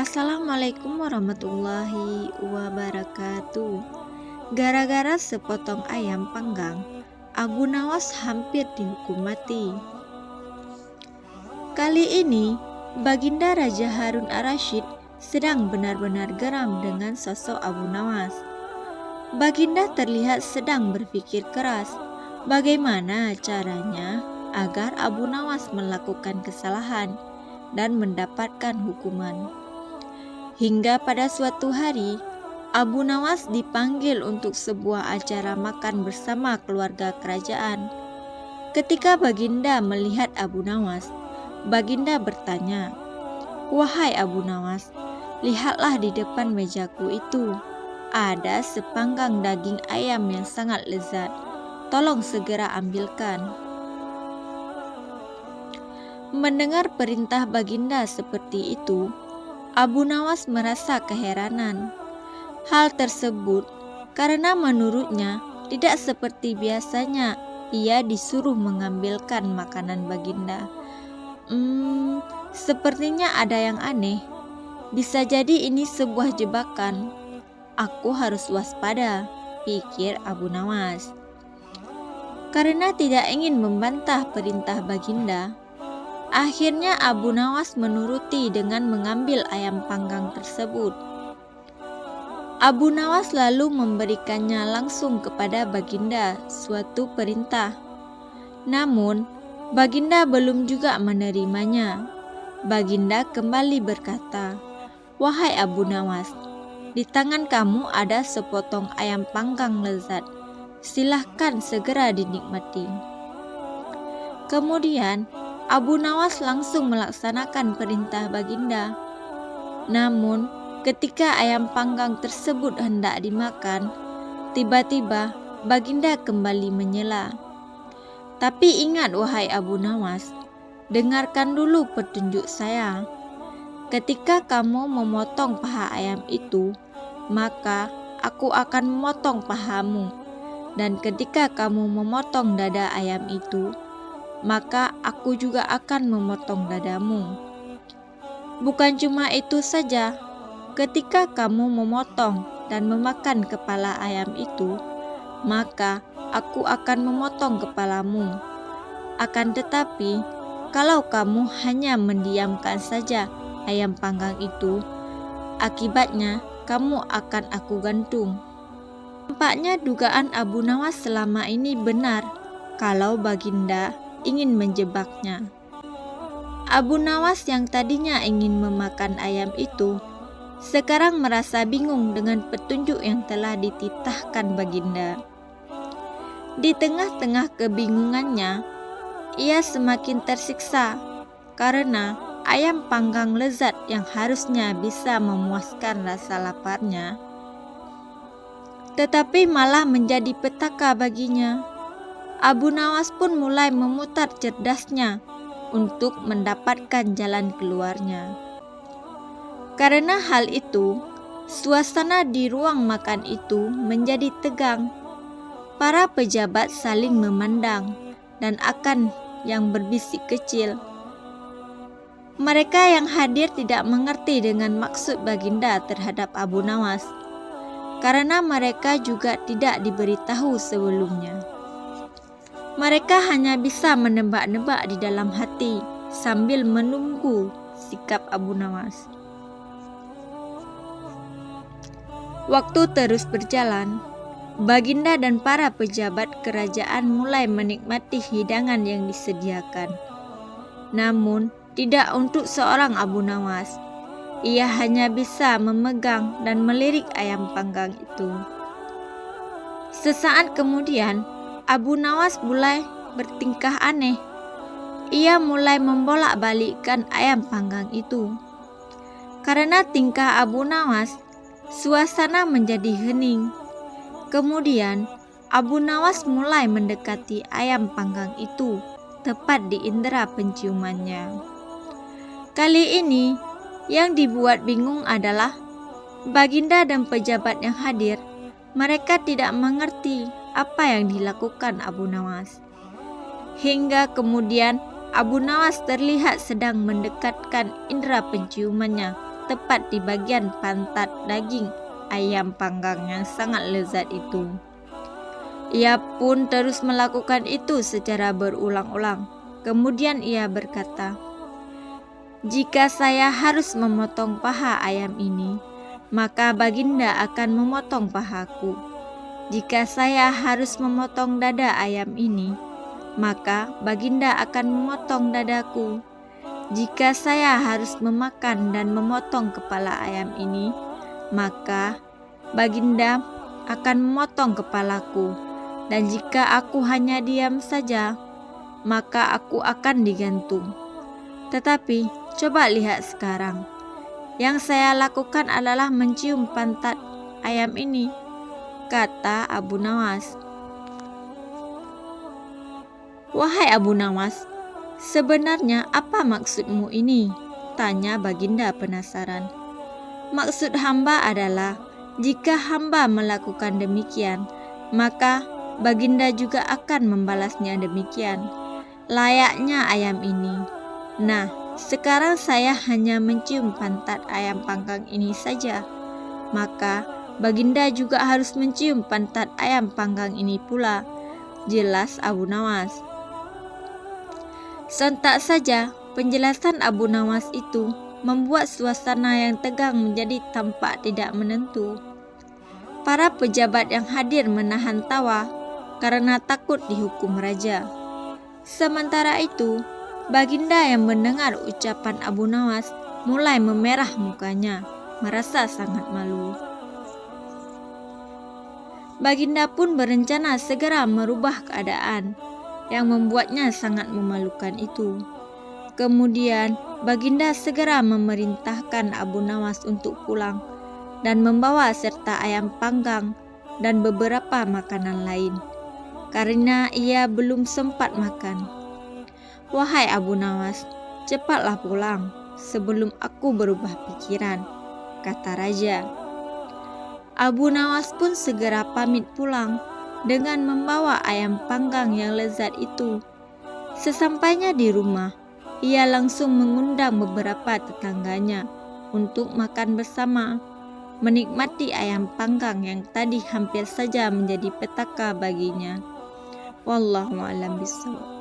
Assalamualaikum warahmatullahi wabarakatuh. Gara-gara sepotong ayam panggang, Abu Nawas hampir dihukum mati. Kali ini, Baginda Raja Harun ar-Rasyid sedang benar-benar geram dengan sosok Abu Nawas. Baginda terlihat sedang berpikir keras bagaimana caranya agar Abu Nawas melakukan kesalahan dan mendapatkan hukuman. Hingga pada suatu hari, Abu Nawas dipanggil untuk sebuah acara makan bersama keluarga kerajaan. Ketika Baginda melihat Abu Nawas, Baginda bertanya, "Wahai Abu Nawas, lihatlah di depan mejaku itu. Ada sepanggang daging ayam yang sangat lezat. Tolong segera ambilkan." Mendengar perintah Baginda seperti itu, Abu Nawas merasa keheranan. Hal tersebut karena menurutnya tidak seperti biasanya ia disuruh mengambilkan makanan Baginda. Sepertinya ada yang aneh. Bisa jadi ini sebuah jebakan. Aku harus waspada, pikir Abu Nawas. Karena tidak ingin membantah perintah Baginda, akhirnya Abu Nawas menuruti dengan mengambil ayam panggang tersebut. Abu Nawas lalu memberikannya langsung kepada Baginda suatu perintah. Namun, Baginda belum juga menerimanya. Baginda kembali berkata, "Wahai Abu Nawas, di tangan kamu ada sepotong ayam panggang lezat. Silahkan segera dinikmati." Kemudian, Abu Nawas langsung melaksanakan perintah Baginda. Namun, ketika ayam panggang tersebut hendak dimakan, tiba-tiba Baginda kembali menyela. "Tapi ingat wahai Abu Nawas, dengarkan dulu petunjuk saya. Ketika kamu memotong paha ayam itu, maka aku akan memotong pahamu. Dan ketika kamu memotong dada ayam itu, maka aku juga akan memotong dadamu. Bukan cuma itu saja, ketika kamu memotong dan memakan kepala ayam itu, maka aku akan memotong kepalamu. Akan tetapi, kalau kamu hanya mendiamkan saja ayam panggang itu, akibatnya kamu akan aku gantung." Tampaknya dugaan Abu Nawas selama ini benar kalau Baginda ingin menjebaknya. Abu Nawas yang tadinya ingin memakan ayam itu, sekarang merasa bingung dengan petunjuk yang telah dititahkan Baginda. Di tengah-tengah kebingungannya, ia semakin tersiksa karena ayam panggang lezat yang harusnya bisa memuaskan rasa laparnya, tetapi malah menjadi petaka baginya. Abu Nawas pun mulai memutar cerdasnya untuk mendapatkan jalan keluarnya. Karena hal itu, suasana di ruang makan itu menjadi tegang. Para pejabat saling memandang dan akan yang berbisik kecil. Mereka yang hadir tidak mengerti dengan maksud Baginda terhadap Abu Nawas, karena mereka juga tidak diberitahu sebelumnya. Mereka hanya bisa menebak-nebak di dalam hati sambil menunggu sikap Abu Nawas. Waktu terus berjalan. Baginda dan para pejabat kerajaan mulai menikmati hidangan yang disediakan. Namun, tidak untuk seorang Abu Nawas. Ia hanya bisa memegang dan melirik ayam panggang itu. Sesaat kemudian, Abu Nawas mulai bertingkah aneh. Ia mulai membolak-balikkan ayam panggang itu. Karena tingkah Abu Nawas, suasana menjadi hening. Kemudian, Abu Nawas mulai mendekati ayam panggang itu, tepat di indera penciumannya. Kali ini, yang dibuat bingung adalah Baginda dan pejabat yang hadir. Mereka tidak mengerti apa yang dilakukan Abu Nawas. Hingga kemudian Abu Nawas terlihat sedang mendekatkan indera penciumannya tepat di bagian pantat daging ayam panggang yang sangat lezat itu. Ia pun terus melakukan itu secara berulang-ulang. Kemudian ia berkata, "Jika saya harus memotong paha ayam ini, maka Baginda akan memotong pahaku. Jika saya harus memotong dada ayam ini, maka Baginda akan memotong dadaku. Jika saya harus memakan dan memotong kepala ayam ini, maka Baginda akan memotong kepalaku. Dan jika aku hanya diam saja, maka aku akan digantung. Tetapi coba lihat sekarang. Yang saya lakukan adalah mencium pantat ayam ini," kata Abu Nawas. "Wahai Abu Nawas, sebenarnya apa maksudmu ini?" tanya Baginda penasaran. "Maksud hamba adalah, jika hamba melakukan demikian, maka Baginda juga akan membalasnya demikian, layaknya ayam ini. Nah, sekarang saya hanya mencium pantat ayam panggang ini saja, maka Baginda juga harus mencium pantat ayam panggang ini pula," jelas Abu Nawas. Sontak saja penjelasan Abu Nawas itu membuat suasana yang tegang menjadi tampak tidak menentu. Para pejabat yang hadir menahan tawa karena takut dihukum raja. Sementara itu, Baginda yang mendengar ucapan Abu Nawas mulai memerah mukanya, merasa sangat malu. Baginda pun berencana segera merubah keadaan yang membuatnya sangat memalukan itu. Kemudian Baginda segera memerintahkan Abu Nawas untuk pulang dan membawa serta ayam panggang dan beberapa makanan lain, karena ia belum sempat makan. "Wahai Abu Nawas, cepatlah pulang sebelum aku berubah pikiran," kata raja. Abu Nawas pun segera pamit pulang dengan membawa ayam panggang yang lezat itu. Sesampainya di rumah, ia langsung mengundang beberapa tetangganya untuk makan bersama, menikmati ayam panggang yang tadi hampir saja menjadi petaka baginya. Wallahu a'lam bishawab.